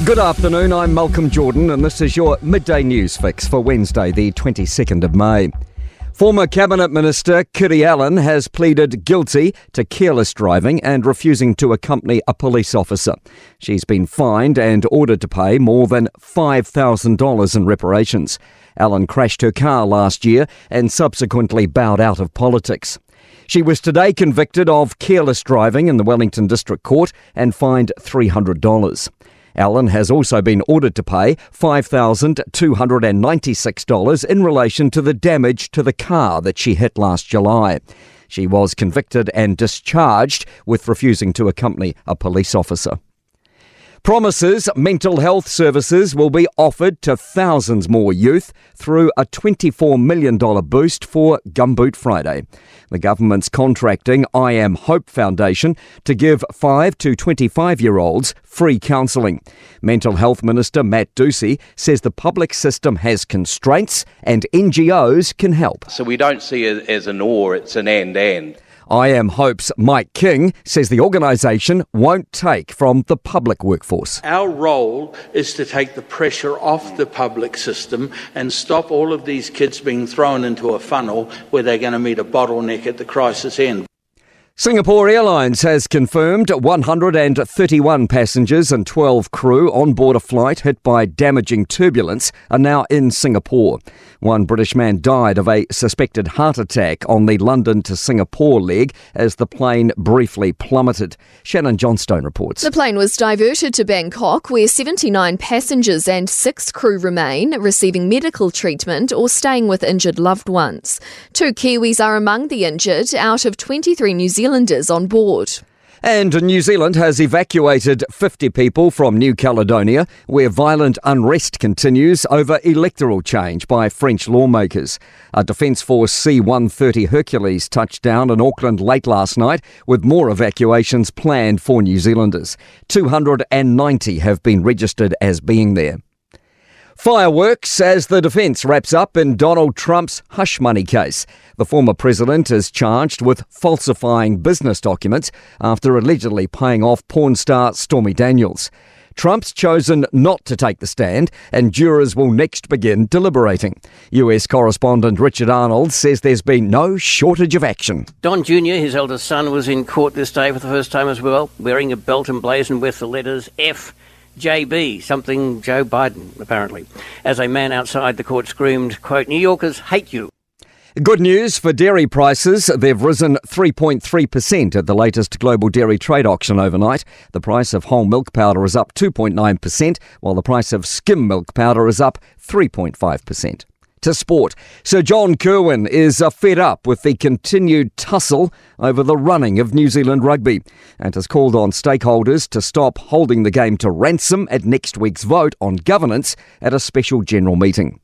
Good afternoon, I'm Malcolm Jordan and this is your Midday News Fix for Wednesday the 22nd of May. Former Cabinet Minister Kiri Allan has pleaded guilty to careless driving and refusing to accompany a police officer. She's been fined and ordered to pay more than $5,000 in reparations. Allan crashed her car last year and subsequently bowed out of politics. She was today convicted of careless driving in the Wellington District Court and fined $300. Allan has also been ordered to pay $5,296 in relation to the damage to the car that she hit last July. She was convicted and discharged with refusing to accompany a police officer. Promises mental health services will be offered to thousands more youth through a $24 million boost for Gumboot Friday. The government's contracting I Am Hope Foundation to give 5 to 25-year-olds free counselling. Mental Health Minister Matt Ducey says the public system has constraints and NGOs can help. So we don't see it as an or, it's an and. I Am Hope's Mike King says the organisation won't take from the public workforce. Our role is to take the pressure off the public system and stop all of these kids being thrown into a funnel where they're going to meet a bottleneck at the crisis end. Singapore Airlines has confirmed 131 passengers and 12 crew on board a flight hit by damaging turbulence are now in Singapore. One British man died of a suspected heart attack on the London to Singapore leg as the plane briefly plummeted. Shannon Johnstone reports. The plane was diverted to Bangkok, where 79 passengers and 6 crew remain, receiving medical treatment or staying with injured loved ones. 2 Kiwis are among the injured out of 23 New Zealanders on board. And New Zealand has evacuated 50 people from New Caledonia, where violent unrest continues over electoral change by French lawmakers. A Defence Force C-130 Hercules touched down in Auckland late last night, with more evacuations planned for New Zealanders. 290 have been registered as being there. Fireworks as the defence wraps up in Donald Trump's hush money case. The former president is charged with falsifying business documents after allegedly paying off porn star Stormy Daniels. Trump's chosen not to take the stand, and jurors will next begin deliberating. US correspondent Richard Arnold says there's been no shortage of action. Don Jr., his eldest son, was in court this day for the first time as well, wearing a belt emblazoned with the letters FJB, something Joe Biden, apparently. As a man outside the court screamed, quote, "New Yorkers hate you." Good news for dairy prices. They've risen 3.3% at the latest global dairy trade auction overnight. The price of whole milk powder is up 2.9%, while the price of skim milk powder is up 3.5%. To sport, Sir John Kirwan is fed up with the continued tussle over the running of New Zealand rugby and has called on stakeholders to stop holding the game to ransom at next week's vote on governance at a special general meeting.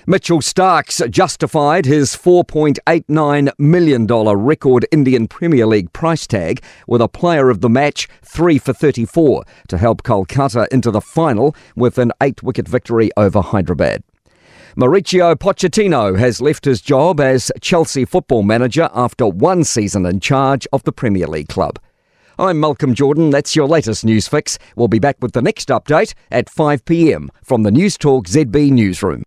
Mitchell Starks justified his $4.89 million record Indian Premier League price tag with a player of the match 3 for 34 to help Kolkata into the final with an 8-wicket victory over Hyderabad. Mauricio Pochettino has left his job as Chelsea football manager after 1 season in charge of the Premier League club. I'm Malcolm Jordan. That's your latest news fix. We'll be back with the next update at 5 p.m. from the Newstalk ZB newsroom.